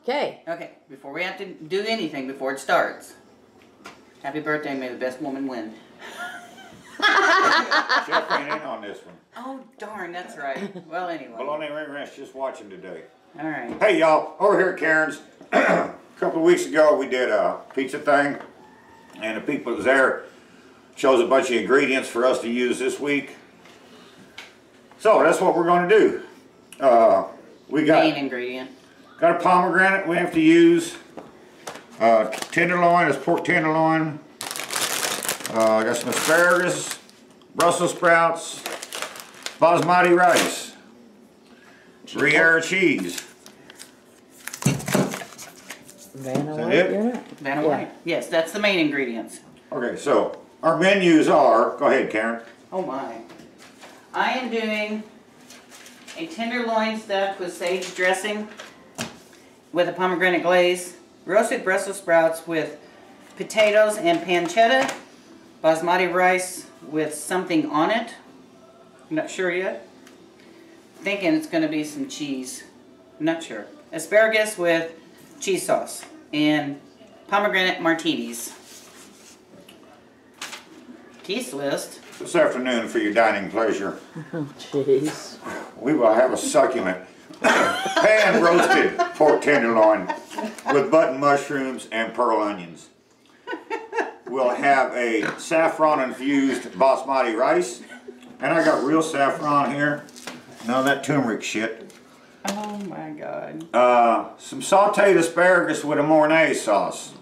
Okay. Okay, before we have to do anything before it starts. Happy birthday, may the best woman win. Chef ain't in on this one. Oh, darn, that's right. Well, anyway. Bologna Ring Ranch just watching today. All right. Hey, y'all, over here at Karen's, a couple of weeks ago we did a pizza thing, and the people that was there chose a bunch of ingredients for us to use this week. So that's what we're going to do. We got Main ingredient. Got a pomegranate we have to use. Tenderloin, it's pork tenderloin. Got some asparagus, Brussels sprouts, basmati rice, Gruyere cheese. Vanilla Is that White, it? you're right. Vanilla White. Yes, that's the main ingredients. Okay, so our menus are, go ahead Karen. Oh my. I am doing a tenderloin stuffed with sage dressing with a pomegranate glaze, roasted Brussels sprouts with potatoes and pancetta, basmati rice with something on it. I'm not sure yet. Thinking it's going to be some cheese. I'm not sure. Asparagus with cheese sauce and pomegranate martinis. Keith's list. This afternoon for your dining pleasure, Oh, jeez. we will have a succulent pan roasted pork tenderloin with button mushrooms and pearl onions. We'll have a saffron infused basmati rice, and I got real saffron here, none of that turmeric shit. Oh my God. Some sauteed asparagus with a Mornay sauce.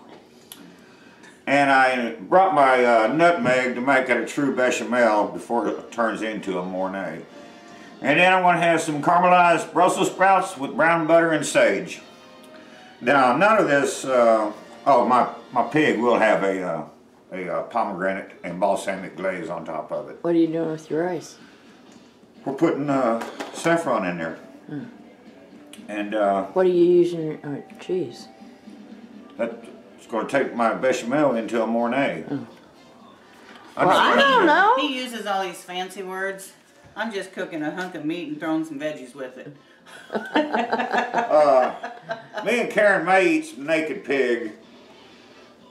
And I brought my nutmeg to make it a true bechamel before it turns into a Mornay. And then I want to have some caramelized Brussels sprouts with brown butter and sage. Now, none of this, oh, my pig will have a pomegranate and balsamic glaze on top of it. What are you doing with your rice? We're putting saffron in there. Hmm. And What are you using your cheese? that's going to take my bechamel into a Mornay. Oh. I Well, I don't know. He uses all these fancy words. I'm just cooking a hunk of meat and throwing some veggies with it. Me and Karen may eat some naked pig.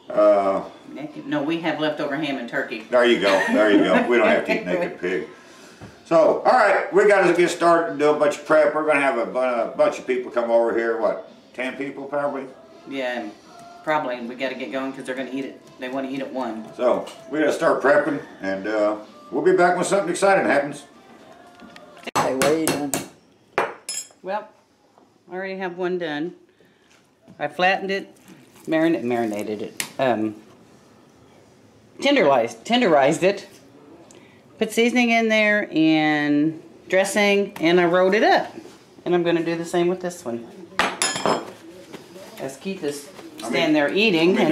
No, we have leftover ham and turkey. There you go. There you go. We don't have to eat naked pig. So, all right, we got to get started and do a bunch of prep. We're going to have a bunch of people come over here. What, 10 people probably? Yeah, probably. We got to get going because they're going to eat it. They want to eat at 1. So, we got to start prepping, and we'll be back when something exciting happens. Hey, what are you doing? Well, I already have one done. I flattened it, marinated it, tenderized it, put seasoning in there and dressing, and I rolled it up. And I'm going to do the same with this one. As Keith is standing there eating and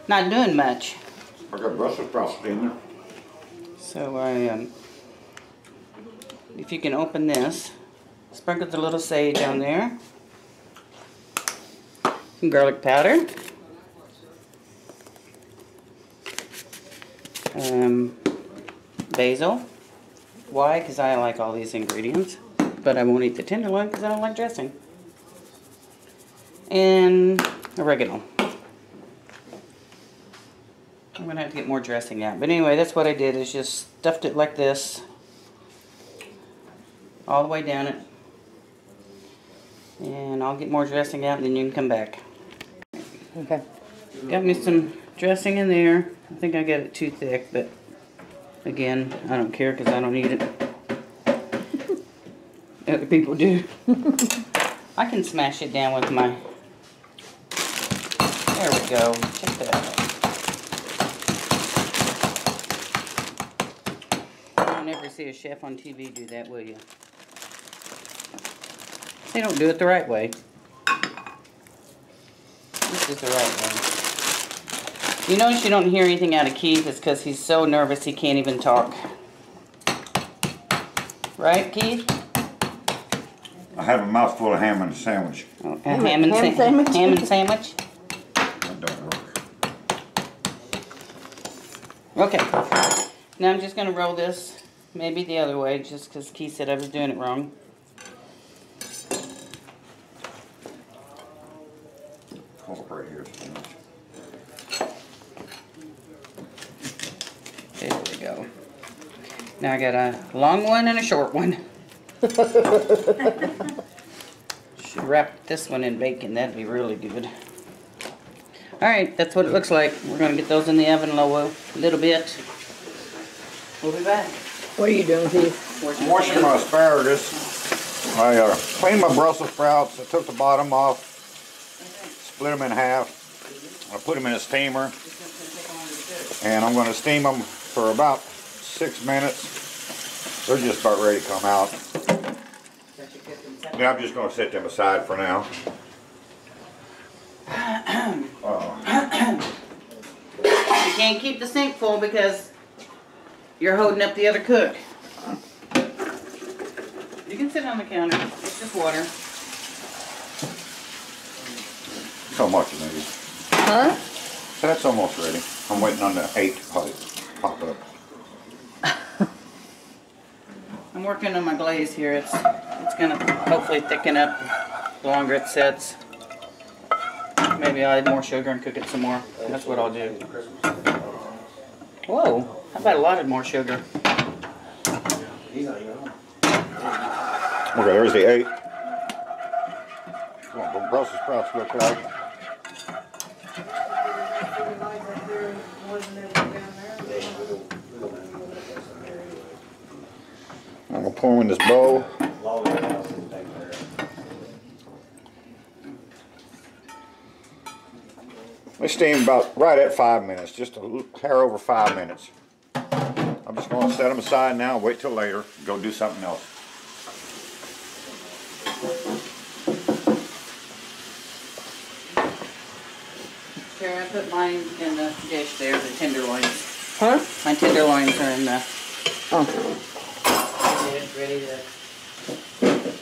not doing much. I got Brussels sprouts in there. So I, if you can open this, sprinkle the little sage on there. Some garlic powder. Basil. Why? Because I like all these ingredients. But I won't eat the tenderloin because I don't like dressing. And oregano. I'm going to have to get more dressing out. But anyway, that's what I did, is just stuffed it like this. All the way down it. And I'll get more dressing out and then you can come back. Okay. Got me some dressing in there. I think I got it too thick, but again, I don't care because I don't eat it. Other people do. I can smash it down with my... There we go. Check that out. You'll never see a chef on TV do that, will you? They don't do it the right way. This is the right way. You notice you don't hear anything out of Keith. It's because he's so nervous he can't even talk. Right, Keith? I have a mouthful of ham and a sandwich. Oh, a ham and sandwich? Ham and sandwich? That don't work. Okay. Now I'm just going to roll this maybe the other way just because Keith said I was doing it wrong. over right here. There we go. Now I got a long one and a short one. Should wrap this one in bacon. That'd be really good. Alright, that's what it looks like. We're going to get those in the oven a little bit. We'll be back. What are you doing, Keith? I'm washing my asparagus. I cleaned my Brussels sprouts. I took the bottom off, split them in half. I put them in a steamer, and I'm going to steam them for about 6 minutes. They're just about ready to come out. Yeah, I'm just going to set them aside for now. You can't keep the sink full because you're holding up the other cook. You can sit on the counter. It's just water. So much of these. Huh? So that's almost ready. I'm waiting on the 8 to pop up. I'm working on my glaze here. It's gonna hopefully thicken up the longer it sets. Maybe I'll add more sugar and cook it some more. That's what I'll do. Whoa, how about a lot more sugar? Okay, there's the 8. What the Brussels sprouts look like. I'm going to pour them in this bowl. They steam about right at 5 minutes, just a hair over 5 minutes. I'm just going to set them aside now, wait till later, go do something else. Here, I put mine in the dish there, the tenderloins. Huh? My tenderloins are in the Oh. dish, ready to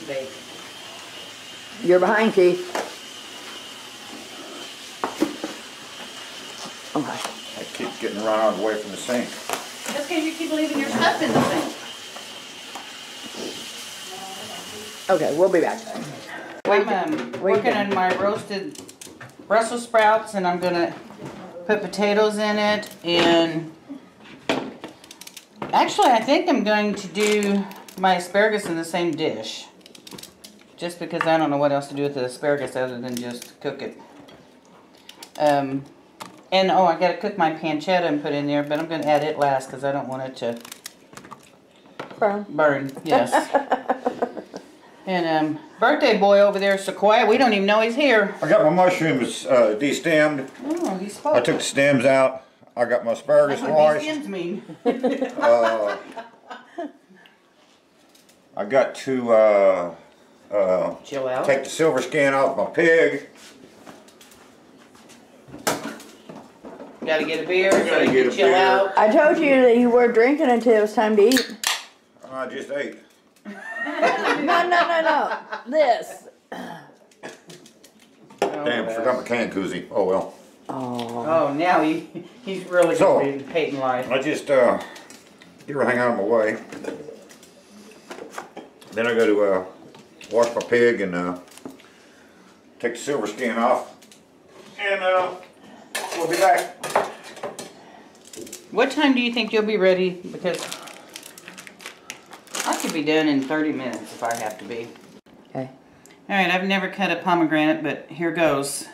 bake. You're behind, Keith. Okay. I keep getting run out of the way from the sink. That's because you keep leaving your stuff in the sink. Okay, we'll be back. I'm working on my roasted Brussels sprouts, and I'm gonna put potatoes in it, and actually I think I'm going to do my asparagus in the same dish, just because I don't know what else to do with the asparagus other than just cook it. And oh, I gotta cook my pancetta and put in there, but I'm gonna add it last because I don't want it to burn. Yes. And birthday boy over there is so quiet, we don't even know he's here. I got my mushrooms destemmed. Oh, he's spoke. I took the stems out. I got my asparagus That's what washed. these stems mean. I got to Chill out. take the silver skin off my pig. Gotta get a beer, so Gotta you get can a chill beer. out. I told you that you were drinking until it was time to eat. I just ate. No. This. Damn, forgot my can koozie. Oh well. Oh. Oh, now he's really So- gonna be hating life. I just get everything out of my way. Then I got to wash my pig and take the silver skin off. And we'll be back. What time do you think you'll be ready? Because I could be done in 30 minutes if I have to be. Okay. Alright, I've never cut a pomegranate, but here goes.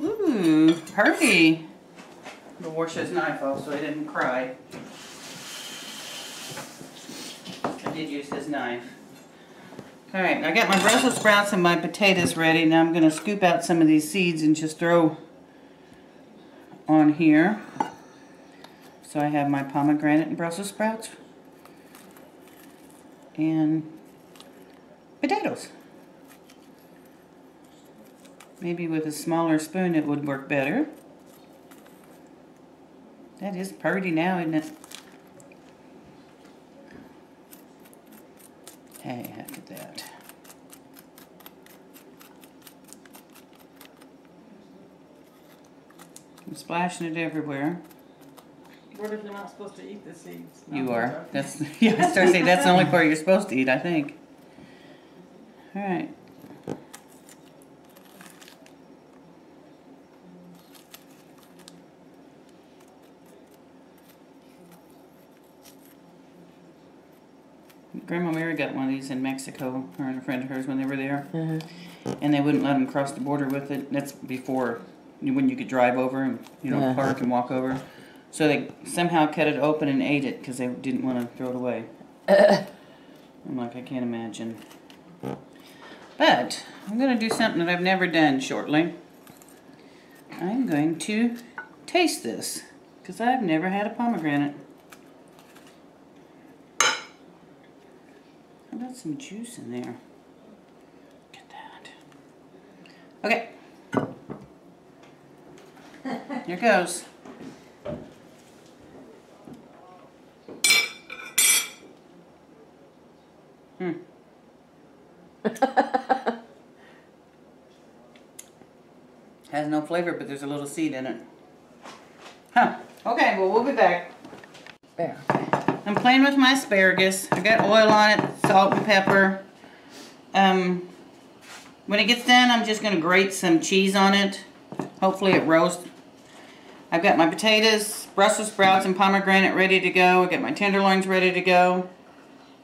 Ooh, Herbie. I'll wash his knife off so he didn't cry. I did use his knife. Alright, I got my Brussels sprouts and my potatoes ready. Now I'm going to scoop out some of these seeds and just throw on here. So I have my pomegranate and Brussels sprouts. And potatoes. Maybe with a smaller spoon it would work better. That is pretty now, isn't it? Hey, after that. I'm splashing it everywhere. What if you're not supposed to eat the seeds? You No, are. okay. That's yeah. I started saying that's the only part you're supposed to eat, I think. All right. Grandma Mary got one of these in Mexico, her and a friend of hers when they were there, and they wouldn't let them cross the border with it. That's before when you could drive over and park and walk over. So they somehow cut it open and ate it because they didn't want to throw it away. I'm like, I can't imagine. But I'm going to do something that I've never done shortly. I'm going to taste this because I've never had a pomegranate. I got some juice in there. Look at that. Okay. Here goes. Has no flavor, but there's a little seed in it. Huh. Okay, well, we'll be back. There. I'm playing with my asparagus. I got oil on it, salt and pepper. When it gets done, I'm just going to grate some cheese on it. Hopefully it roasts. I've got my potatoes, Brussels sprouts, and pomegranate ready to go. I've got my tenderloins ready to go.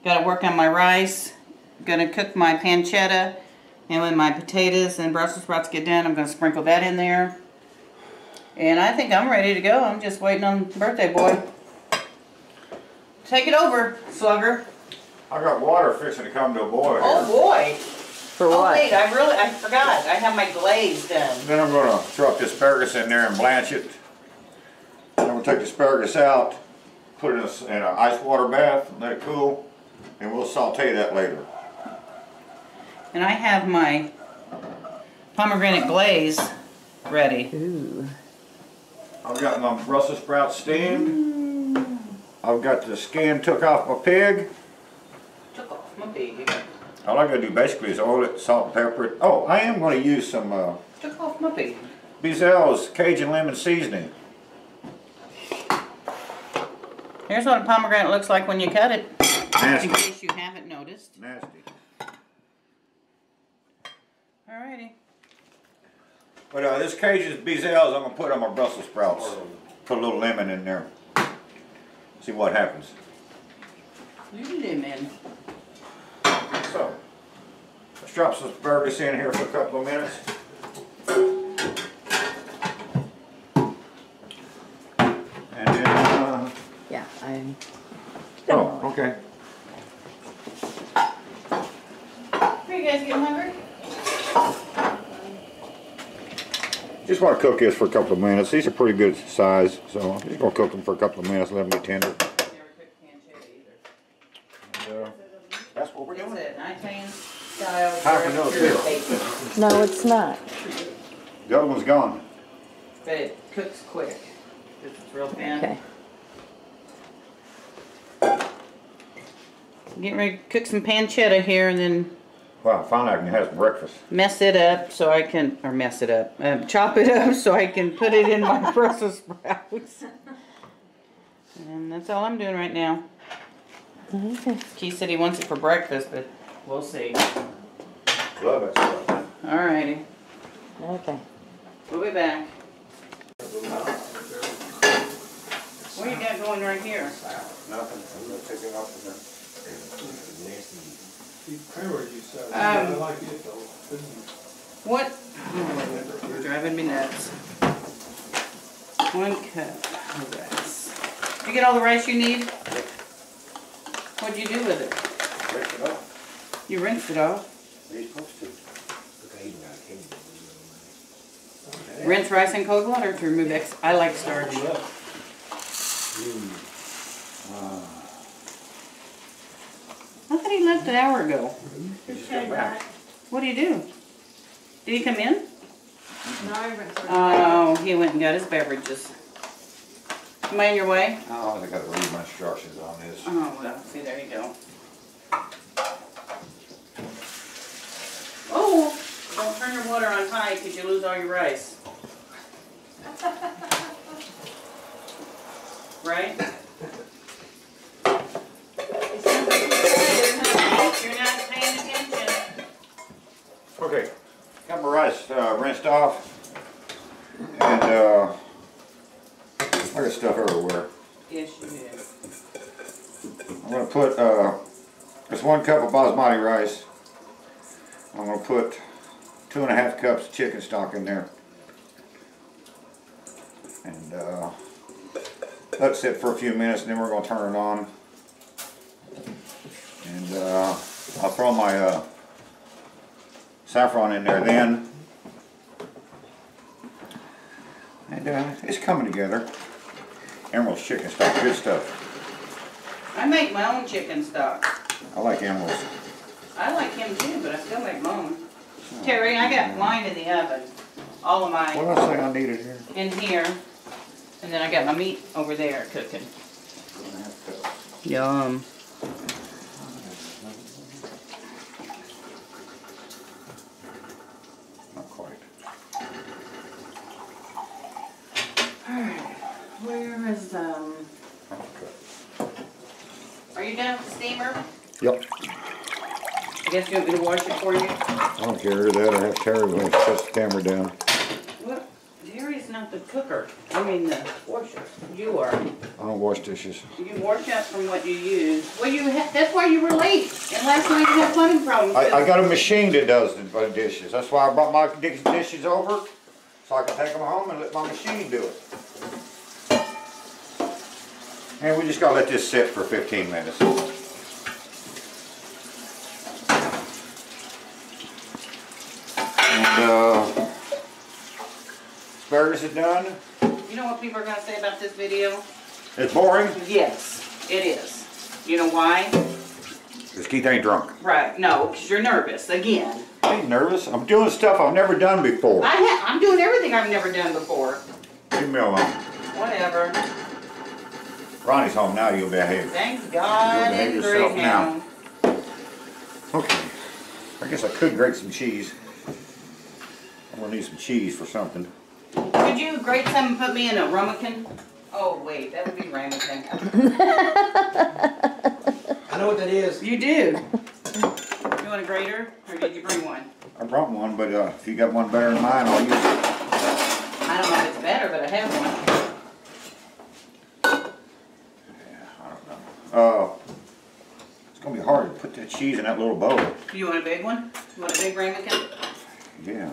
Got to work on my rice. I'm going to cook my pancetta. And when my potatoes and Brussels sprouts get done, I'm going to sprinkle that in there. And I think I'm ready to go. I'm just waiting on birthday boy. Take it over, Slugger. I got water fixing to come to a boil. Oh boy. For what? Oh wait, I forgot. I have my glaze done. Then I'm going to throw up the asparagus in there and blanch it. Then we'll take the asparagus out, put it in an ice water bath, let it cool, and we'll saute that later. And I have my pomegranate glaze ready. Ooh. I've got my Brussels sprouts steamed. I've got the skin took off my pig. Took off my pig. All I gotta do basically is oil it, salt and pepper it. Oh, I am gonna use some Took off my pig. Bezel's Cajun lemon seasoning. Here's what a pomegranate looks like when you cut it. Nasty. In case you haven't noticed. Nasty. Alrighty. But this Cajun Bezel's I'm gonna put on my Brussels sprouts. Put a little lemon in there. See what happens. Lemon. So, let's drop some asparagus in here for a couple of minutes. And then, Yeah, I'm. oh, okay. Are you guys getting hungry? Just want to cook this for a couple of minutes. These are pretty good size, so I'm just going to cook them for a couple of minutes, let them get tender. Never cooked pancetta either. And, that's what we're It's doing. an Italian style. Half a note cured too. bacon. No, it's not. The other one's gone. But it cooks quick. Because it's real thin. Okay. Getting ready to cook some pancetta here and then Wow, finally I can have some breakfast. mess it up so I can, or mess it up, chop it up so I can put it in my Brussels sprouts. And that's all I'm doing right now. Okay. Keith said he wants it for breakfast, but we'll see. Love it stuff. Alrighty, Okay. we'll be back. What you got going right here? Nothing. I'm going to take it off of there. I like it though. What? Oh, you're driving me nuts. 1 cup of rice. You get all the rice you need? What'd you do with it? Rinse it off. You rinsed it off. You're supposed to. Rinse rice in cold water to remove I like starch. I thought he left an hour ago. Just go back. What do you do? Did he come in? No, I haven't started. Oh, he went and got his beverages. Am I on your way? Oh, I got to read my instructions on this. Oh, well, see, there you go. Oh, don't turn your water on high because you lose all your rice. right? It sounds like you're tired, honey. You're not paying attention. Okay, got my rice rinsed off, and I got stuff everywhere. Yes, you did. I'm gonna put just 1 cup of basmati rice. I'm gonna put 2.5 cups of chicken stock in there, and let it sit for a few minutes, and then we're gonna turn it on. And I'll throw my saffron in there then. And it's coming together. Emerald's chicken stock, good stuff. I make my own chicken stock. I like Emerald's. I like him too, but I still make my own. Terry, I got mine in the oven. All of What mine did I say I needed here? in here. And then I got my meat over there cooking. Yum. Not quite. Where is Are you done with the steamer? Yep. I guess you want me to wash it for you? I don't care that. I have Terry when he shuts the camera down. What? Terry's not the cooker. I mean the washer. You are. I don't wash dishes. You wash up from what you use. Well, that's why you were late. And last night you had plumbing problems. I got a machine that does the dishes. That's why I brought my dishes over, so I can take them home and let my machine do it. And we just gotta let this sit for 15 minutes. And asparagus is done. You know what people are going to say about this video? It's boring. Yes, it is. You know why? Because Keith ain't drunk. Right. No, because you're nervous again. I ain't nervous. I'm doing stuff I've never done before. I'm doing everything I've never done before. Leave me alone. Whatever. Ronnie's home now. You'll behave. Thank God Behave and yourself Greyhound. Okay. I guess I could grate some cheese. I'm gonna need some cheese for something. Could you grate some and put me in a ramekin? Oh wait, that would be ramekin. I know what that is. You do. You want a grater, or did you bring one? I brought one, but if you got one better than mine, I'll use it. I don't know if it's better, but I have one. Yeah, I don't know. It's gonna be hard to put that cheese in that little bowl. You want a big one? You want a big ramekin? Yeah.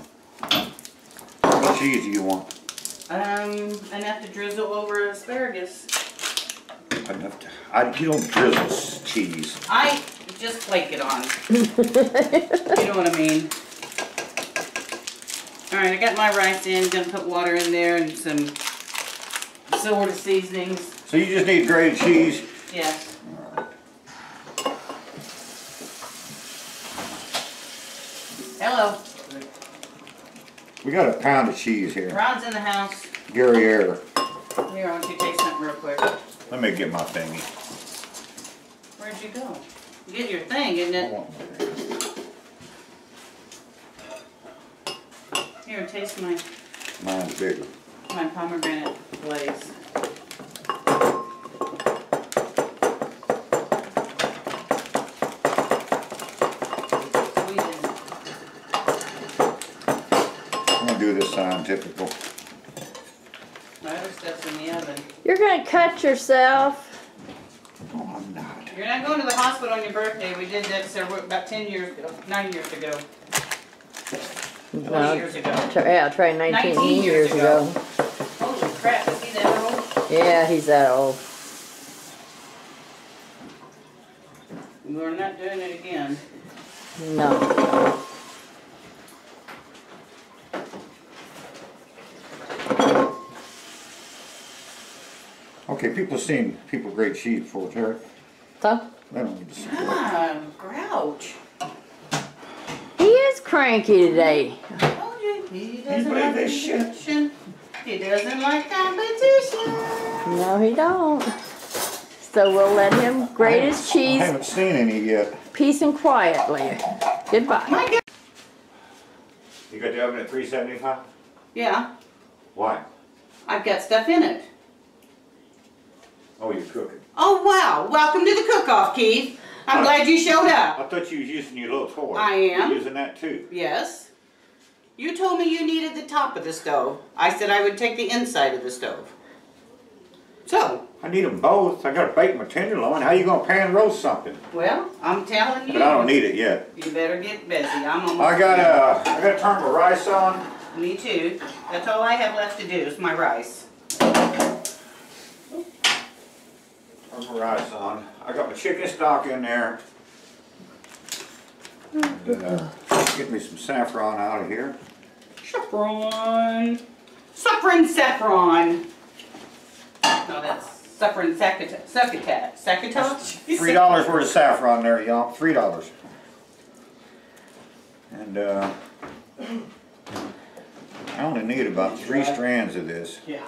How much cheese do you want? Enough to drizzle over asparagus. Enough to, you don't drizzle cheese. I just flake it on. You know what I mean? Alright, I got my rice in. Gonna put water in there and some sort of seasonings. So you just need grated cheese? Yes. Hello. We got a pound of cheese here. Ron's in the house. Gruyere. Here, I want you to taste something real quick. Let me get my thingy. Where'd you go? Get your thing, isn't it? Here, taste Mine's bigger. my pomegranate glaze. I'm gonna do this scientifical. My other stuff's in the oven. You're gonna cut yourself. Oh, I'm not. You're not going to the hospital on your birthday. We did that about 10 years ago, 9 years ago. 20 years ago. Yeah, try 19 years ago. Holy crap, is he that old? Yeah, he's that old. We're not doing it again. No. Okay, people have seen people grate cheese before, Terry. So? They don't need to see that. Ah, grouch. He is cranky today. I told you, he doesn't believe like this shit? competition. He doesn't like competition. No, he don't. So we'll let him grate his I cheese haven't seen any yet. peace and quietly. Goodbye. My God. You got the oven at 375? Yeah, Why? I've got stuff in it. Oh, you're cooking. Oh, wow. Welcome to the cook-off, Keith. I'm glad you showed up. I thought you was using your little toy. I am. You're using that too. Yes. You told me you needed the top of the stove. I said I would take the inside of the stove. So. I need them both. I gotta bake my tenderloin. How you gonna pan roast something? Well, I'm telling you. But I don't need it yet. You better get busy. I'm almost. I gotta turn my rice on. Me too. That's all I have left to do is my rice. Turn my rice on. I got my chicken stock in there. And, get me some saffron out of here. Saffron. Saffron. No, that's saffron succotash. Succotash? $3 worth of saffron there, y'all. $3. And I only need about 3 strands of this. Yeah.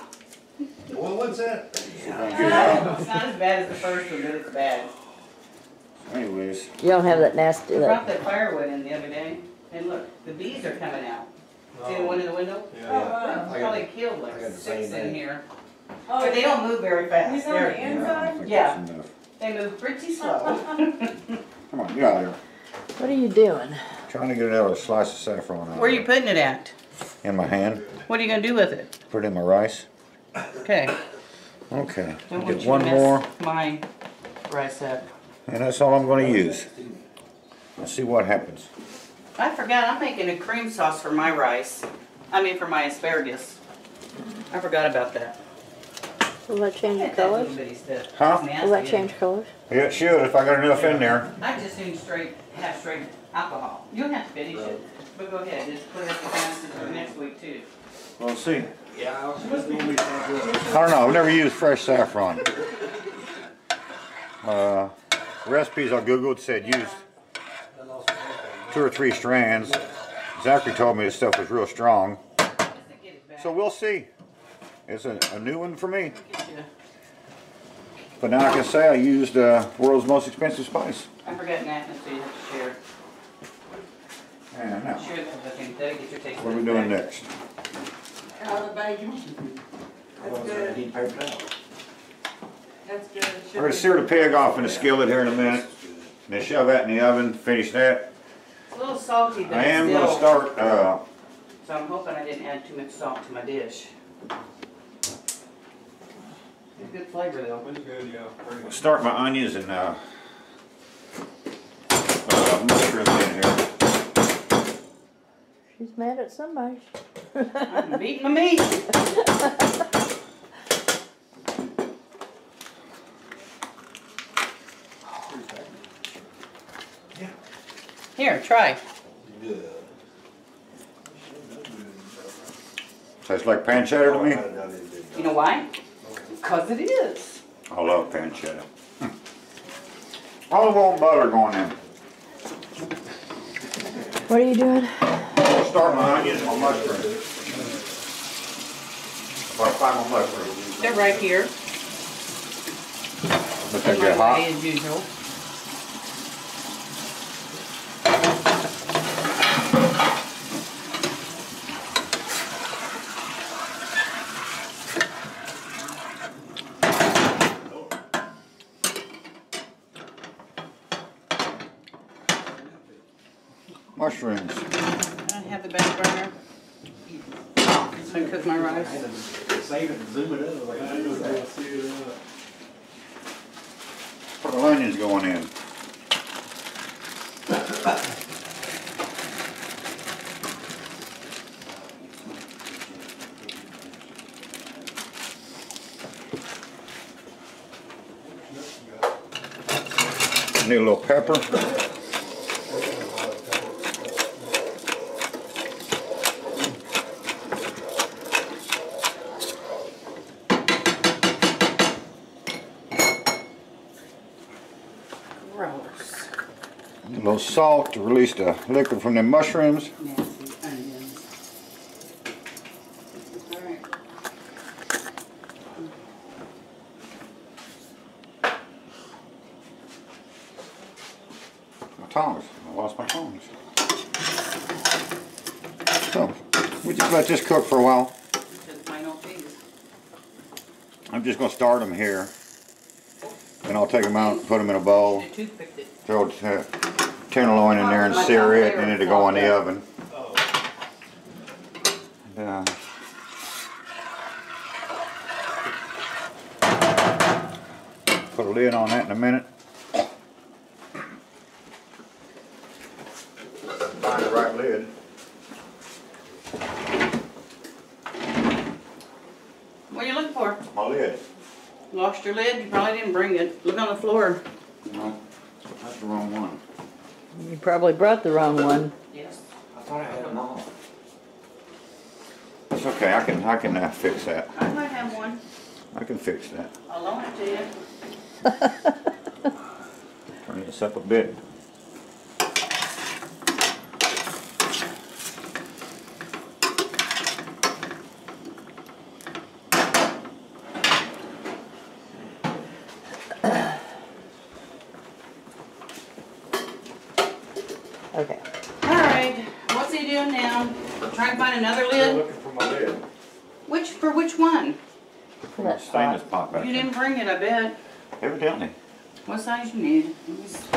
Well, what's that? It's not as bad as the first one, but it's bad. Anyways. You don't have that nasty I look. brought that firewood in the other day, and look, the bees are coming out. See the one in the window? Yeah. Probably killed I got like the 6 same in thing. here. But they don't move very fast. He's on the They're- inside? Yeah. Enough. They move pretty slow. Come on, get out of here. What are you doing? Trying to get another slice of saffron out. Where are you putting it at? In my hand. What are you gonna do with it? Put it in my rice. Okay. Okay. Don't want Get you one to mess more. my rice up. And that's all I'm going to use. Let's see what happens. I forgot, I'm making a cream sauce for my rice. I mean for my asparagus. I forgot about that. Will that change the That little colors? bitty stuff. Huh? It's nasty, Will that isn't change it? colors? Yeah, it should if I got enough in there. I just need have straight alcohol. You don't have to finish it, but go ahead, just put it up the fastest for next week too. We'll see. Yeah, I was supposed to be I don't know. I've never used fresh saffron. Recipes I googled said use 2 or 3 strands. Zachary told me this stuff was real strong. Just to get it back. So we'll see. It's a new one for me. Get you- But now I can say I used world's most expensive spice. I forgot napkins, so you have to share. And now, Share the cooking. That'll get your taste. what are we buds doing back. next? Out of the bag. That's good. He papered out. That's good. We're going to sear the pig off in a skillet here in a minute. And then shove that in the oven, finish that. It's a little salty, but I it's am still. going to start So I'm hoping I didn't add too much salt to my dish. It's good flavor though. It's good, yeah. Very good. start my onions and mushrooms in here. She's mad at somebody. I'm beating my meat. Here, try. Good. Tastes like pancetta to me. You know why? Because it is. I love pancetta. Olive oil and butter going in. What are you doing? I'll start my onions and my mushrooms. I'll find my mushrooms. They're right here. Let that In get my hot. way as usual. Mushrooms. I have the back burner. So I can cook my rice. Save it and zoom it in. Like, I know that. See it, Put the onions going in. Need a little pepper. Gross. A little salt to release the liquid from the mushrooms. Nasty onions. Alright. My tongs. I lost my tongs. So, we just let this cook for a while. Just plain old cheese. I'm just going to start them here. and I'll take them out and put them in a bowl. You toothpicked it. Throw tenderloin in there and sear it, and it'll go in the oven. Put a lid on that in a minute. Find the right lid. What are you looking for? My lid. Lost your lid? You probably didn't bring it. Look on the floor. No, that's the wrong one. You probably brought the wrong one. Yes. I thought I had them all. It's okay. I can fix that. I might have one. I can fix that. I'll loan it to you. Turn this up a bit. Okay. Alright, what's he doing now? Trying to find another Still lid? looking for my lid. For which one? For my stainless pot back You there. didn't bring it, I bet. Evidently. What size you need? Let me see.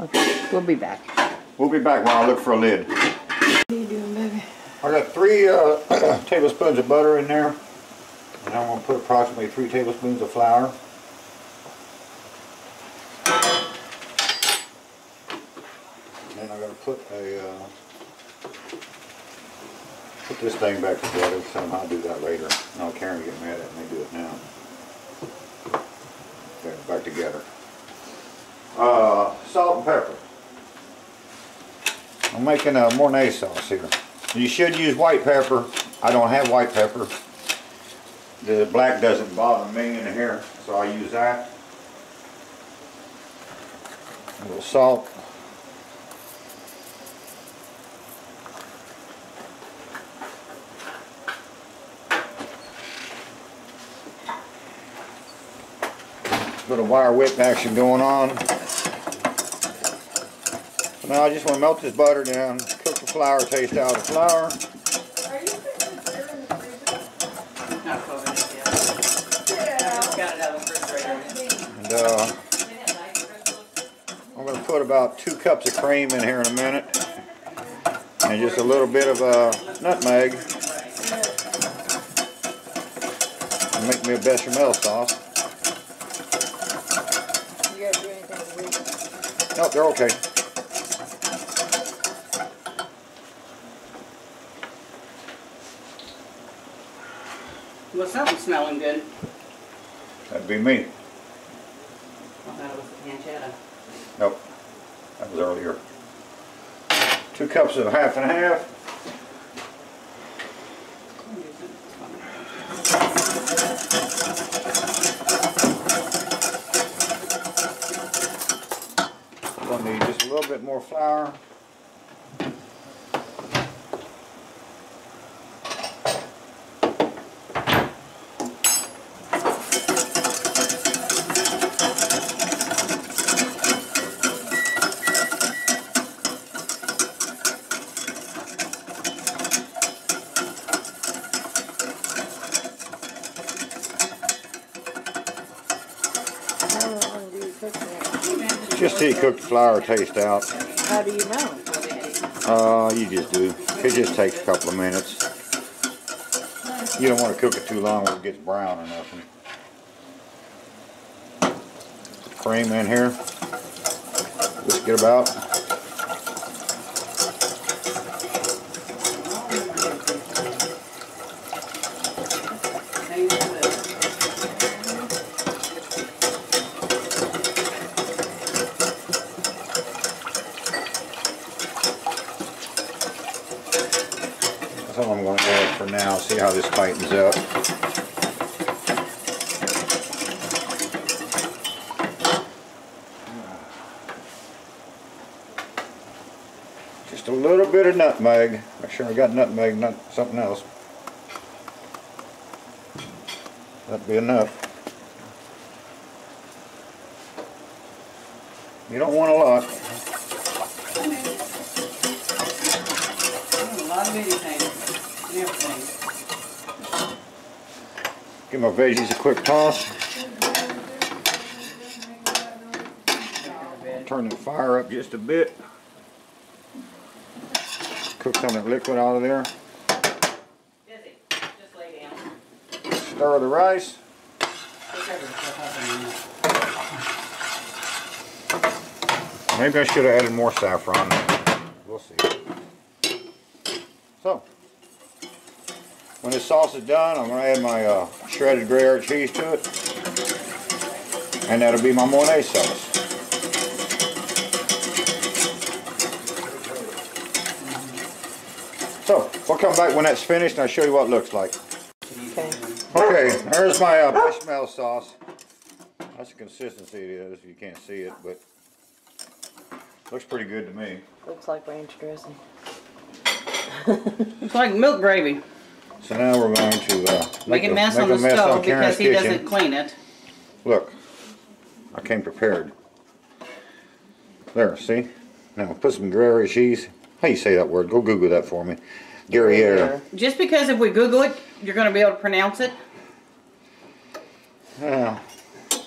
Okay, we'll be back. We'll be back while I look for a lid. What are you doing, baby? I got 3 tablespoons of butter in there. And I'm going to put approximately 3 tablespoons of flour. And then I'm going to put this thing back together. Somehow I'll do that later. No, Karen will get mad at me. Do it now. Get it back together. Salt and pepper. I'm making a Mornay sauce here. You should use white pepper. I don't have white pepper. The black doesn't bother me in here, so I use that. A little salt. Bit of wire whip action going on. So now I just want to melt this butter down, cook the flour, taste out the flour. Are you putting the beer in the freezer? Not covered it yet. Yeah. Got it out of the refrigerator. And I'm going to put about 2 cups of cream in here in a minute. And just a little bit of nutmeg. And make me a bechamel sauce. You gotta do anything to read. Nope, they're okay. Well, something's smelling good. That'd be me. I thought it was the pancetta. Nope, that was earlier. 2 cups of half and half. We'll need just a little bit more flour. How long do you cook that? Just till you cook the flour taste out. How do you know? You just do. It just takes a couple of minutes. You don't want to cook it too long where it gets brown or nothing. Cream in here. Just get about. That's all I'm going to add for now. See how this tightens up. Just a little bit of nutmeg. Make sure I got nutmeg, not something else. That'd be enough. You don't want a lot. A lot of anything. Everything. Give my veggies a quick toss. Turn the fire up just a bit. Cook some of that liquid out of there. Dizzy, just lay down. Stir the rice. Maybe I should have added more saffron. We'll see. So, when this sauce is done, I'm going to add my shredded Gruyere cheese to it. And that'll be my Mornay sauce. So, we'll come back when that's finished and I'll show you what it looks like. Okay. Okay, there's my bechamel sauce. That's the consistency it is. You can't see it, but looks pretty good to me. Looks like ranch dressing. It's like milk gravy. So now we're going to Make a mess on the stove because he kitchen. doesn't clean it. Look, I came prepared. There, see? Now put some Gruyere cheese. How you say that word? Go Google that for me. Gruyere. Just because if we Google it, you're going to be able to pronounce it. Well,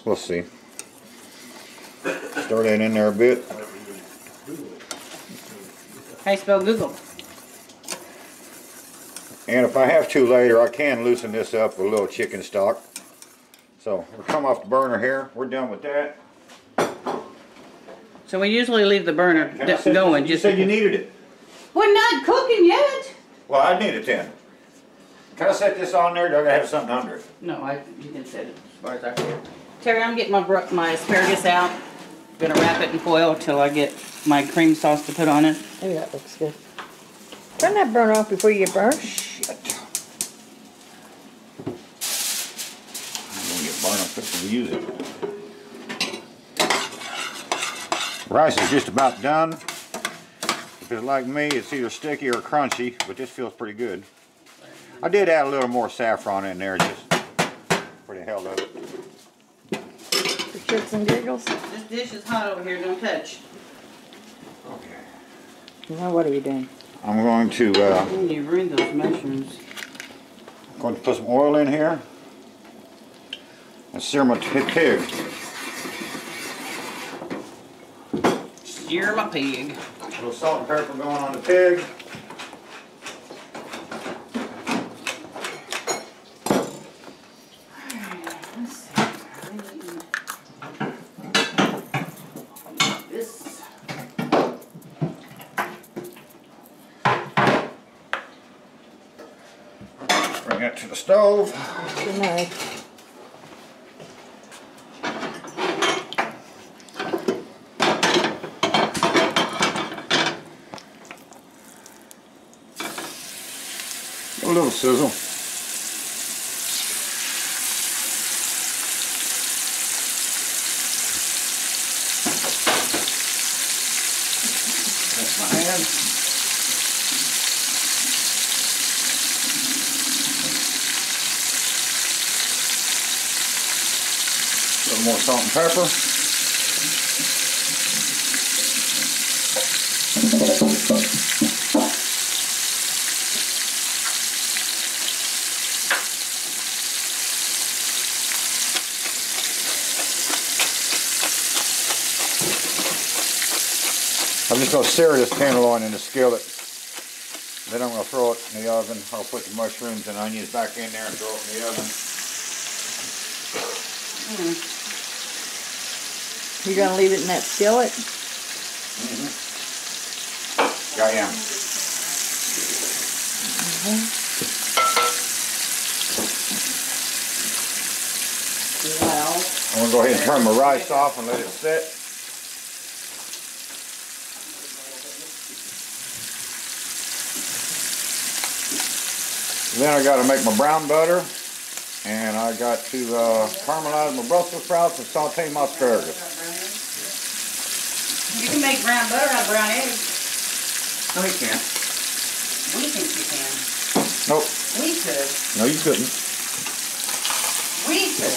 we'll see. Stir that in there a bit. How you spell Google? And if I have to later, I can loosen this up with a little chicken stock. So we'll come off the burner here. We're done with that. So we usually leave the burner going. You said you needed it. We're not cooking yet. Well, I need it then. Can I set this on there? Or do I gotta have something under it? No, you can set it as far as I care. Terry, I'm getting my asparagus out. Gonna wrap it in foil till I get my cream sauce to put on it. Maybe that looks good. Turn that burner off before you get burnt. Shit. I'm gonna get burned. I'm fixing to use it. Rice is just about done. If it's like me, it's either sticky or crunchy, but this feels pretty good. I did add a little more saffron in there just for the hell of it. For shits and giggles. This dish is hot over here, don't touch. Okay. Now what are you doing? I'm going to You ruined those mushrooms. put some oil in here and sear my pig. Sear my pig. A little salt and pepper going on the pig. Let's see. This. Bring it to the stove. Good night. A little sizzle. That's my hand. A little more salt and pepper. I'm just going to sear this tenderloin in the skillet. Then I'm going to throw it in the oven. I'll put the mushrooms and onions back in there and throw it in the oven. You're gonna leave it in that skillet? Yeah, I am. Wow. I'm going to go ahead and turn my rice off and let it sit. Then I got to make my brown butter, and I got to caramelize my Brussels sprouts and saute my asparagus. You can make brown butter out of brown eggs. No, you can't. We think you can. Nope. We could. No, you couldn't. We could.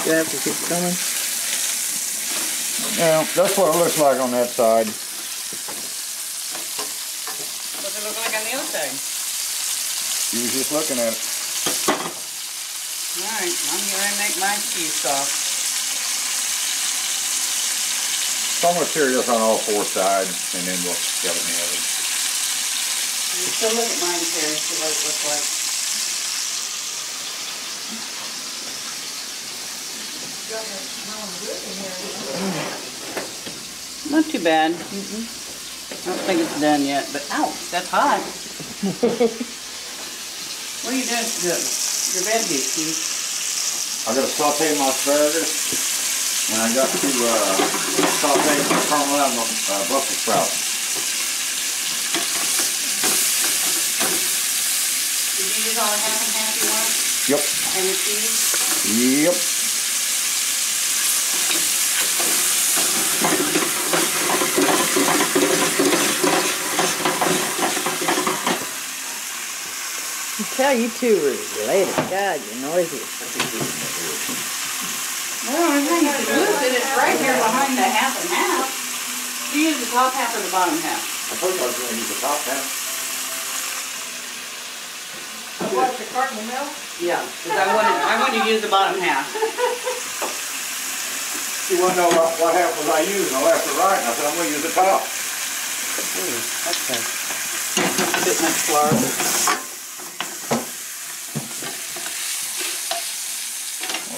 Do I have to keep coming? Yeah, that's what it looks like on that side. What's it look like on the other side? You was just looking at it. Alright, I'm gonna make my cheese sauce. So I'm going to sear this on all four sides, and then we'll shove it in the oven. So look at mine, Terry, see what it looks like. Not too bad. I don't think it's done yet, but ouch, that's hot. What are you doing to your veggies, Keith? I got to saute my asparagus, and I got to saute my caramel Brussels sprouts. Did you use all the half and half you want? Yep. And the cheese? Yep. I tell you two are related. God, you're noisy. Well, I think you can lose it. It's right here behind the half and half. Do you use the top half or the bottom half? I told you I was going to use the top half. What's the carton of milk? Yeah, because I wanted to use the bottom half. You want to know what half was I using, the left or right? And I said, I'm going to use the top. Okay. A bit much flour.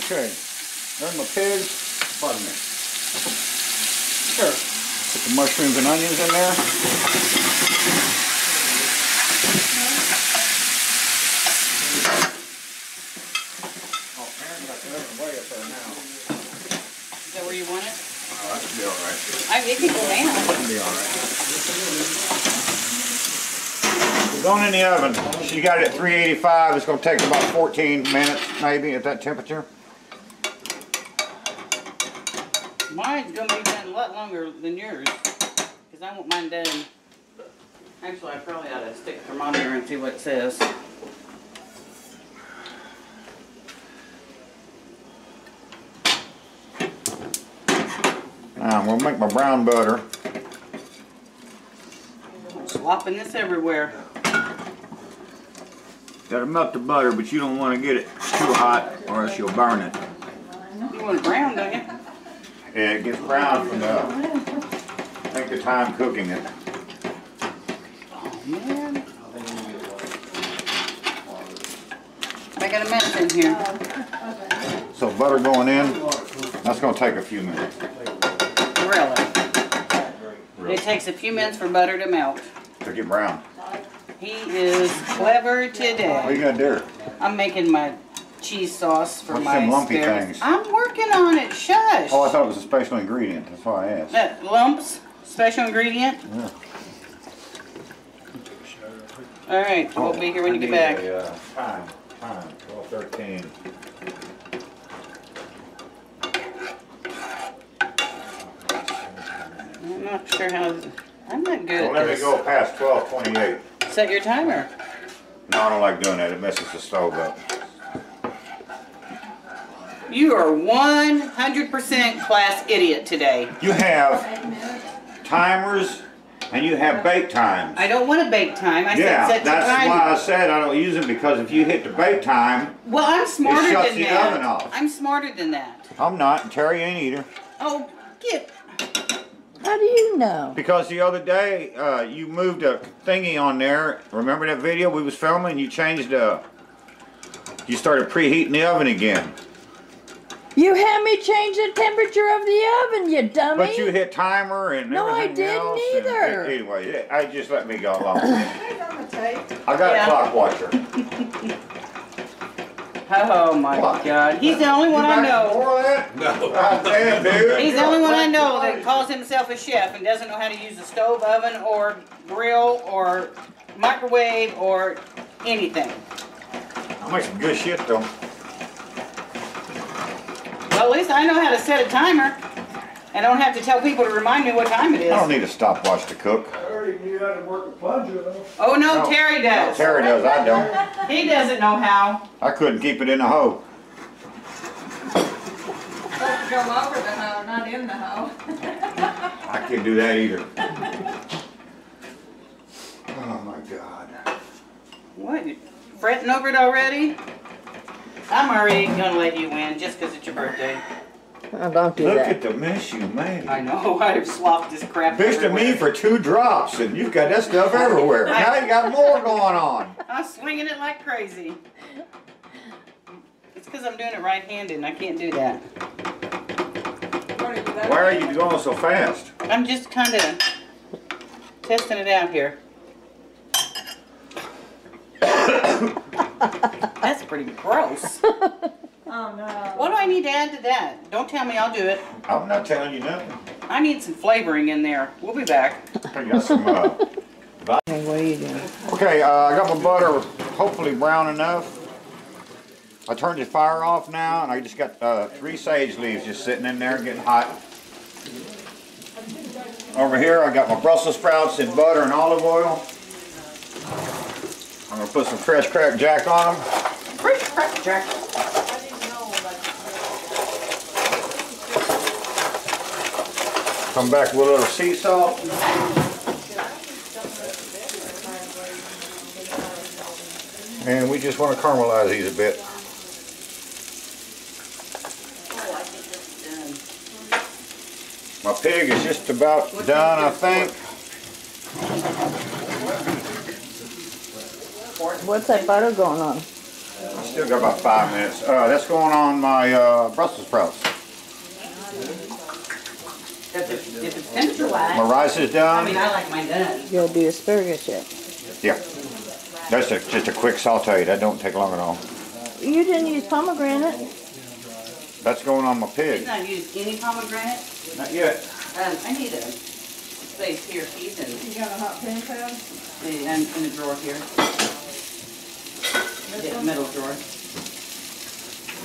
Okay. There's my pigs. Pardon me. Sure. Put the mushrooms and onions in there. Oh, Aaron got the oven way up there now. Is that where you want it? That should be all right. It can go down. That'll be all right. We're going in the oven. She got it at 385. It's going to take about 14 minutes, maybe, at that temperature. Mine's going to be done a lot longer than yours. Because I want mine done. Actually, I probably ought to stick a thermometer and see what it says. Now, I'm going to make my brown butter. Slopping this everywhere. Got to melt the butter, but you don't want to get it too hot or else you'll burn it. You want it brown, don't you? Yeah, it gets brown from take the time cooking it. Oh, man. Making a mess in here. So butter going in, that's going to take a few minutes. Really? It takes a few minutes for butter to melt. To get brown. He is clever What are today. you going to do? I'm making my cheese sauce for What's my them lumpy asparagus. things? I'm working on it. Shush. Oh, I thought it was a special ingredient. That's why I asked. Lumps, special ingredient. Yeah. All right, we'll be here when you get back. Time, 12:13. I'm not sure how. I'm not good Well, at let me this. go past 12:28. Set your timer. No, I don't like doing that. It messes the stove up. You are 100% class idiot today. You have timers and you have bake times. I don't want to bake time. I Yeah, said set your that's timer. why I said I don't use them, because if you hit the bake time, Well, I'm smarter shuts than the that. oven off. I'm smarter than that. I'm not, and Terry ain't either. Oh, get. How do you know? Because the other day, you moved a thingy on there. Remember that video we was filming? You changed you started preheating the oven again. You had me change the temperature of the oven, you dummy. But you hit timer and No, I everything didn't else. either. Anyway, I just let me go along. Put it on the tape. I got Yeah. a clock watcher. Oh my What? God. He's the only one I know. More of that? No. God damn, dude. He's the only one I know that calls himself a chef and doesn't know how to use a stove, oven, or grill, or microwave, or anything. I make some good shit though. Well, at least I know how to set a timer. I don't have to tell people to remind me what time it is. I don't need a stopwatch to cook. I already knew how to work a plunger though. Oh no, No. Terry does. Terry does, I don't. He doesn't know how. I couldn't keep it in the hoe. Supposed to go over the hoe, not in the hoe. I can't do that either. Oh my God. What? fretting over it already? I'm already gonna let you win just because it's your birthday. Oh, don't do Look that. at the mess you made. I know, I've slopped this crap Bitched at me everywhere. for 2 drops, and you've got that stuff everywhere. Now you got more going on. I'm swinging it like crazy. It's because I'm doing it right-handed and I can't do that. Why are you going so fast? I'm just kind of testing it out here. That's pretty gross. Oh no. What do I need to add to that? Don't tell me, I'll do it. I'm not telling you nothing. I need some flavoring in there. We'll be back. I got some, Hey, what are you doing? okay, I got my butter hopefully brown enough. I turned the fire off now, and I just got 3 sage leaves just sitting in there getting hot. Over here, I got my Brussels sprouts in butter and olive oil. I'm gonna put some fresh cracked jack on them. Fresh crack jack. Come back with a little sea salt. And we just want to caramelize these a bit. My pig is just about done, I think. What's that butter going on? Still got about 5 minutes. That's going on my Brussels sprouts. If it's temperature wise, My rice is I done. mean, I like mine done. You gotta do asparagus yet. Yeah. That's just a quick saute. That don't take long at all. You didn't use pomegranate. That's going on my Did pig. not use any pomegranate. Not yet. I need a space here, Keith, and You got a hot pan pad? in the drawer here. Yeah, middle drawer.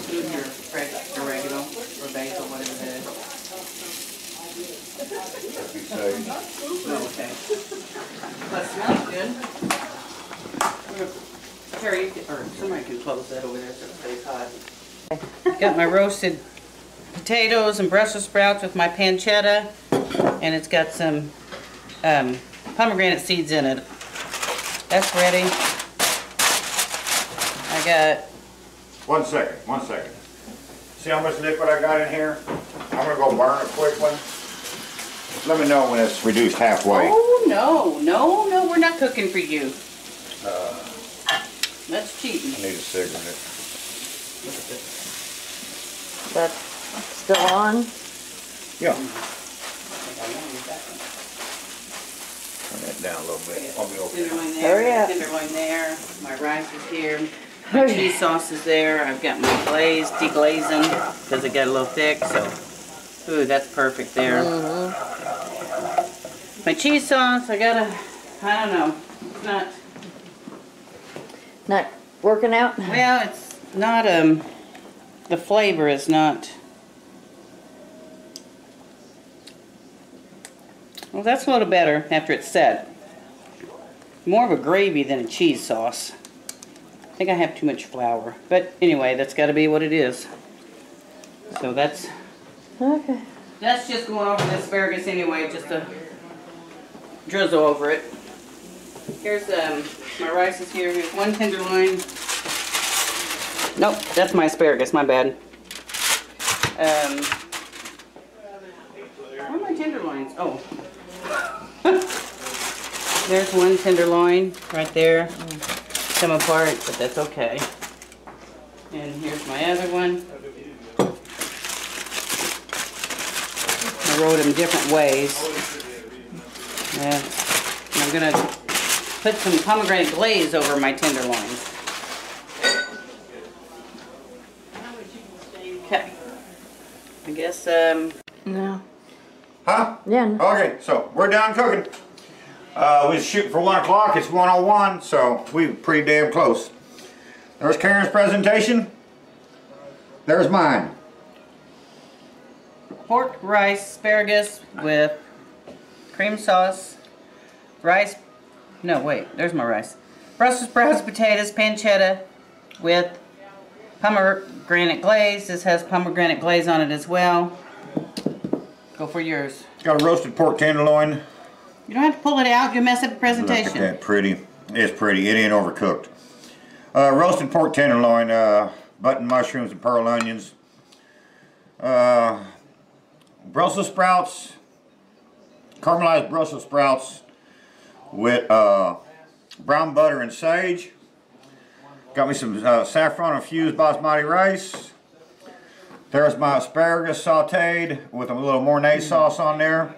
Move your fresh oregano or basil, whatever that is. Oh, okay. That smells good. Terry, or somebody can close that over there so it stays hot. Got my roasted potatoes and Brussels sprouts with my pancetta, and it's got some pomegranate seeds in it. That's ready. I got 1 second, 1 second. See how much liquid I got in here? I'm gonna go burn it quickly. Let me know when it's reduced halfway. Oh, no, we're not cooking for you. That's cheating. I need a cigarette. That's still on. Yeah. Turn that down a little bit. I'll be okay. Tenderloin Hurry there, up. tenderloin there, my rice is here, my cheese sauce is there, I've got my glaze, deglazing, because it got a little thick, so, ooh, that's perfect there. My cheese sauce, I don't know, it's not, Not working out? well, it's not, the flavor is not, well, that's a little better after it's set. More of a gravy than a cheese sauce. I think I have too much flour. But anyway, that's got to be what it is. So that's Okay. just going over the asparagus anyway, just to drizzle over it. Here's my rice is here. Here's 1 tenderloin. Nope, that's my asparagus. My bad. Where are my tenderloins? Oh. There's 1 tenderloin right there. Come apart, but that's okay. And here's my other one. I wrote them different ways. And I'm gonna put some pomegranate glaze over my tenderloins. Okay. I guess No. Huh? Yeah. No. Okay, so we're done cooking. We was shooting for 1 o'clock. It's 1:01, so we're pretty damn close. There's Karen's presentation. There's mine. pork rice asparagus with cream sauce, rice, no wait, there's my rice. Brussels sprouts, potatoes, pancetta with pomegranate glaze. This has pomegranate glaze on it as well. Go for yours. Got a roasted pork tenderloin. You don't have to pull it out, you'll mess up the Look at presentation. that, pretty. It's pretty. It ain't overcooked. Roasted pork tenderloin, button mushrooms and pearl onions. Brussels sprouts, caramelized Brussels sprouts with brown butter and sage. Got me some saffron infused basmati rice. There's my asparagus sauteed with a little Mornay sauce on there.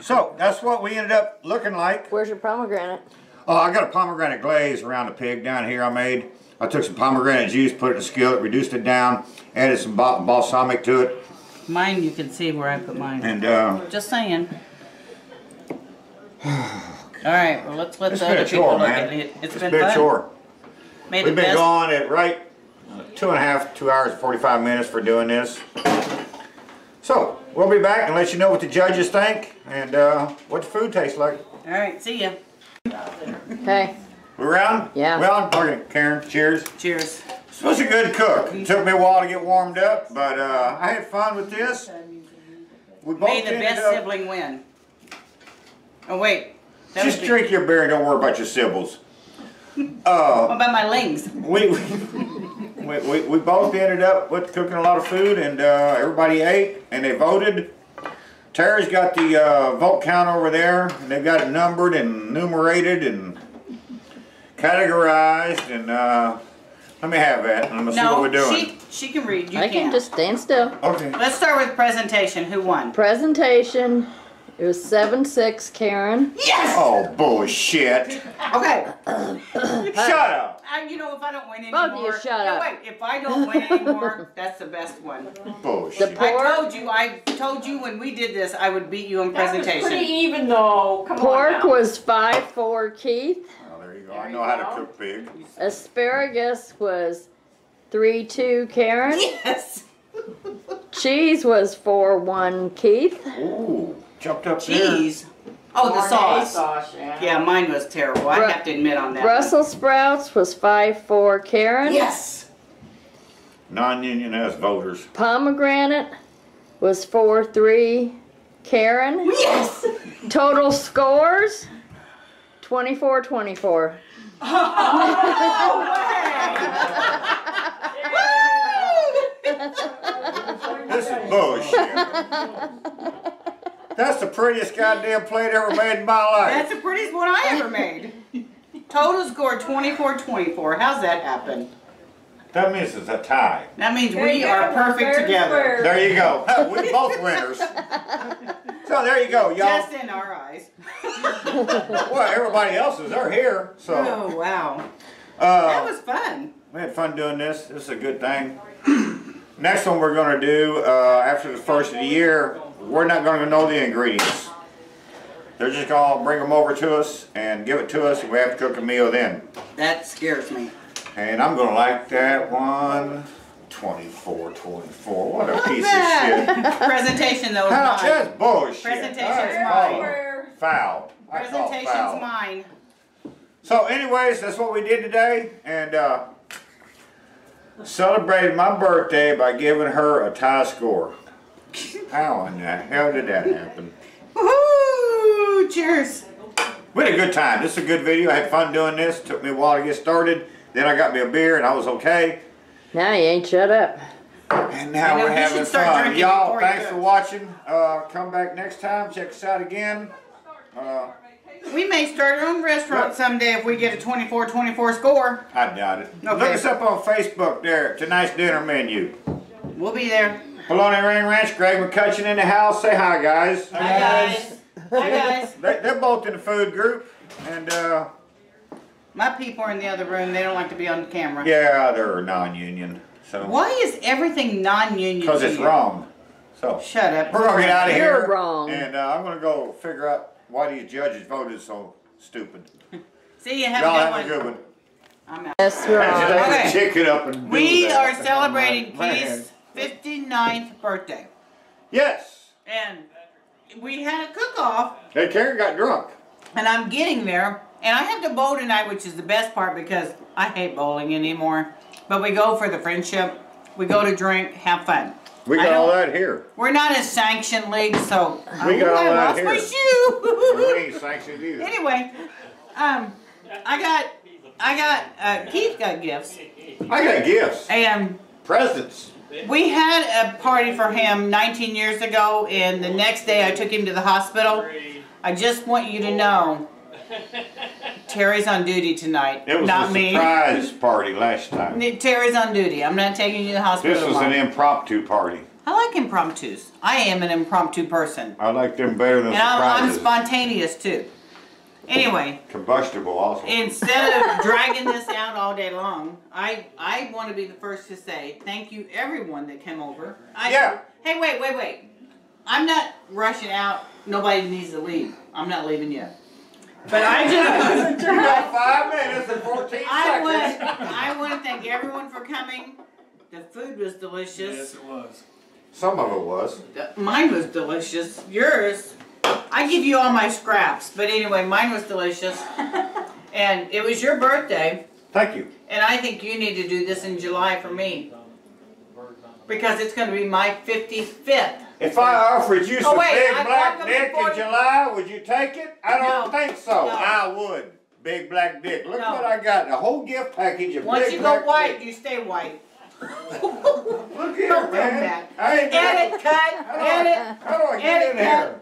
So that's what we ended up looking like. Where's your pomegranate? Oh, I got a pomegranate glaze around the pig down here I made. I took some pomegranate juice, put it in a skillet, reduced it down, added some balsamic to it. Mine, you can see where I put mine. And just saying. All right, well, let's let it's the been other a people chore, look man. at it. It's been been fun. a chore. Made We've the been best. going at right 2 hours, 45 minutes for doing this. So, we'll be back and let you know what the judges think and what the food tastes like. All right, see ya. Okay. We around? Yeah. Well, okay, Karen, cheers. Cheers. This was a good cook. It took me a while to get warmed up, but I had fun with this. We both May the ended best up, sibling win. Oh, wait. That just would be- drink your beer and don't worry about your siblings. What about my lings? We both ended up with cooking a lot of food, and everybody ate and they voted. Terry's got the vote count over there, and they've got it numbered and numerated and categorized. And let me have that. I'm gonna see what we're doing. she can read. You I can't. can just stand still. Okay. Let's start with presentation. Who won? Presentation. It was 7-6, Karen. Yes! Oh bullshit! Okay. Shut up! You know, if I don't win Both of anymore. you shut up. Wait, if I don't win anymore, that's the best one. Bullshit. I told you when we did this, I would beat you on That was presentation. pretty even though. Come on Pork now. was 5-4, Keith. Oh, there you go. I know how to cook pig. Asparagus was 3-2, Karen. Yes. Cheese was 4-1, Keith. Ooh, jumped up Cheese. Oh, the Mornay sauce. yeah. Yeah, mine was terrible. I Bru- have to admit on that. Brussels sprouts was 5-4, Karen. Yes. Non-union as voters. Pomegranate was 4-3, Karen. Yes. Total scores 24-24. This is bullshit. That's the prettiest goddamn plate ever made in my life. That's the prettiest one I ever made. Total score 24-24. How's that happen? That means it's a tie. That means There we you are go. perfect Fair is together. fair. There you go. We're both winners. So there you go, y'all. Just in our eyes. Well, everybody else's, they're here. So Oh, wow. That was fun. we had fun doing this. This is a good thing. Next one we're going to do, after the first of the year, we're not going to know the ingredients. They're just going to bring them over to us and give it to us, and we have to cook a meal then. That scares me. And I'm going to like that one. 24-24. What a What's piece that? of shit. Presentation, though, is How, mine. that's bullshit. Presentation's That's mine. called foul. I call Presentation's foul. mine. So anyways, that's what we did today, and celebrated my birthday by giving her a tie score. How in the hell did that happen? Woohoo! Cheers. We had a good time. This is a good video. I had fun doing this. Took me a while to get started. Then I got me a beer and I was okay. Now you ain't shut up. And now I know, we're you having should start fun. drinking Y'all, before you thanks cook. for watching. Come back next time. Check us out again. We may start our own restaurant someday if we get a 24-24 score. I doubt it. Okay. Look us up on Facebook there. Tonight's dinner menu. We'll be there. Bologna Ring Ranch, Greg McCutcheon in the house. Say hi, guys. Hi, guys. Hi, guys. They're both in the food group. And, My people are in the other room. They don't like to be on camera. yeah, they're non-union. So, Why is everything non-union because to it's you? wrong. So, Shut up. we're going to get out of You're here. wrong. And I'm going to go figure out why these judges voted so stupid. See you. Have Y'all a have good a one. good one. I'm out. Yes, we're on. Okay. Chick it up and do We that. are celebrating Man. Keith's 59th birthday. Yes. And we had a cook-off, Hey, Karen got drunk. and I'm getting there. And I have to bowl tonight, which is the best part because I hate bowling anymore. But we go for the friendship. We go to drink, have fun. We got all that here. We're not a sanctioned league, so We got all I that lost here. my shoe. We ain't sanctioned either. Anyway, I got Keith got gifts. I got gifts. And Presents. we had a party for him 19 years ago, and the next day I took him to the hospital. I just want you to know, Terry's on duty tonight, It was not a me. surprise party last time. Terry's on duty. I'm not taking you to the hospital This was an tomorrow. impromptu party. I like impromptus. I am an impromptu person. I like them better than And I'm surprises. spontaneous too. Anyway, Combustible also. instead of dragging this out all day long, I want to be the first to say thank you everyone that came over. Yeah. Hey, wait. I'm not rushing out. Nobody needs to leave. I'm not leaving yet. But I just You got 5 minutes and 14 seconds. I want to thank everyone for coming. The food was delicious. Yes, it was. Some of it was. Mine was delicious. Yours, I give you all my scraps. But anyway, mine was delicious. And it was your birthday. Thank you. And I think you need to do this in July for me. Because it's going to be my 55th. If I offered you some wait, big I'm black welcome dick before in you- July, would you take it? I don't No. think so. No. I would. Big black dick. Look No. what I got. A whole gift package of Once big you black go white, dick. you stay white. Look here, Don't film man. that. I ain't Edit, cut, edit. How do I get Edit, in here?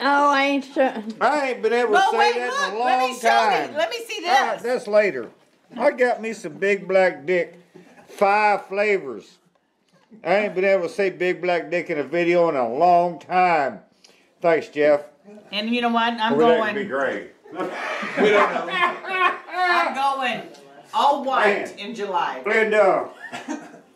Oh, I ain't sure. I ain't been able to No, say wait, that in a look. Let me long show time. you. Let me see All right, this. that's later. I got me some big black dick. 5 flavors. I ain't been able to say big black dick in a video in a long time. Thanks, Jeff. And you know what? I'm Well, that could be going. great. We don't know. I'm going all white Man. in July. Linda,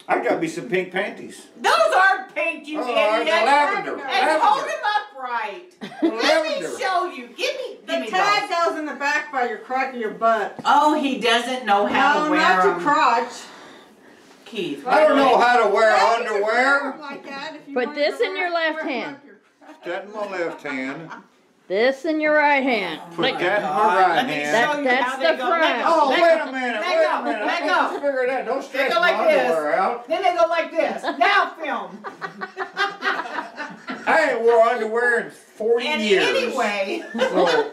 I got me some pink panties. Those aren't pink, you Oh, idiot. the lavender. And hold Lavender. them upright. The Let me lavender. show you. Give me The those. tag goes in the back by your crotch of your butt. Oh, he doesn't know how No, to wear not your them. crotch. Keith. I don't know how to wear Yeah, you can wear underwear. 'em like that if you Put wanted this to in your wear- left wear 'em hand. up your crotch. That in my left hand. This in your right hand. Put that in my God, right let me hand. show you That's how the they go. front. Let go. Oh, Let wait go. a minute. Let Wait go. a minute. Let I go. can't figure that. Don't stretch go my like this. underwear out. Then they go like this. Now film. I ain't wore underwear in 40 And years. anyway, So,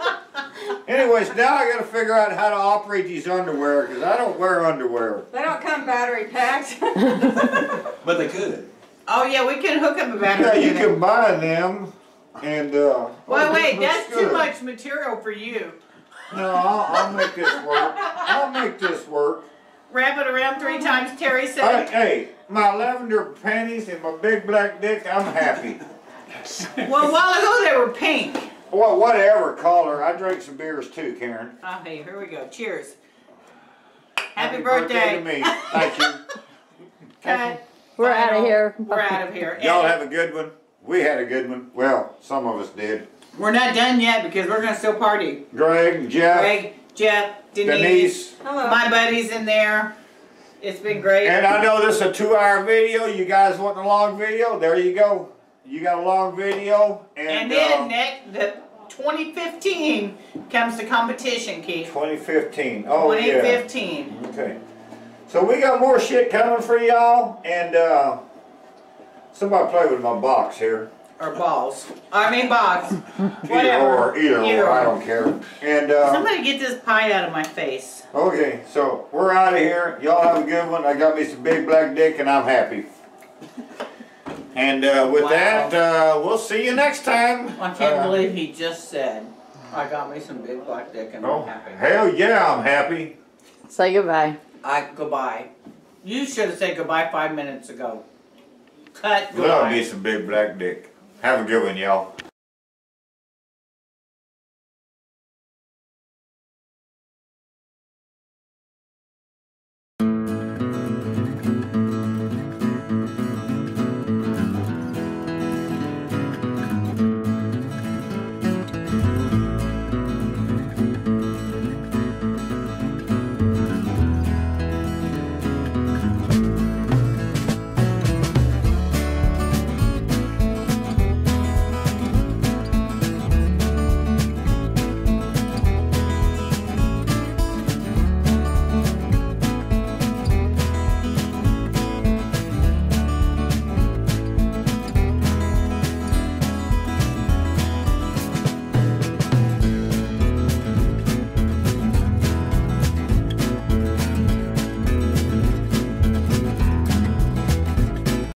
anyways, now I gotta figure out how to operate these underwear because I don't wear underwear. They don't come battery packed. But they could. oh yeah, we can hook up a battery. Yeah, you in it. can buy them and Well, oh, wait, this that's looks too good. much material for you. No, I'll make this work. I'll make this work. Wrap it around 3 times, Terry Hey, said. hey, my lavender panties and my big black dick, I'm happy. Well, a while ago they were pink. Well, whatever color. I drank some beers too, Karen. Oh, hey, here we go. Cheers. Happy Happy birthday. to me. Thank you. Cut. We're out of Final. here. We're out of here. Y'all And have a good one. We had a good one. Well, some of us did. we're not done yet because we're going to still party. Greg, Jeff, Greg, Jeff, Denise. Hello. my buddies in there. It's been great. And I know this is a 2-hour video. You guys want a long video? There you go. You got a long video. And then the 2015 comes the competition, Keith. 2015. Oh, yeah. 2015. Okay. So we got more shit coming for y'all. And somebody play with my box here. Or balls. I mean box. Either Whatever. or. Either or. I don't care. And Somebody get this pie out of my face. okay, so we're out of here. Y'all have a good one. I got me some big black dick and I'm happy. And with Wow. that, we'll see you next time. I can't believe he just said, I got me some big black dick and Oh, I'm happy. hell yeah, I'm happy. Say goodbye. Goodbye. You should have said goodbye 5 minutes ago. Cut. Love Goodbye. me some big black dick. Have a good one, y'all.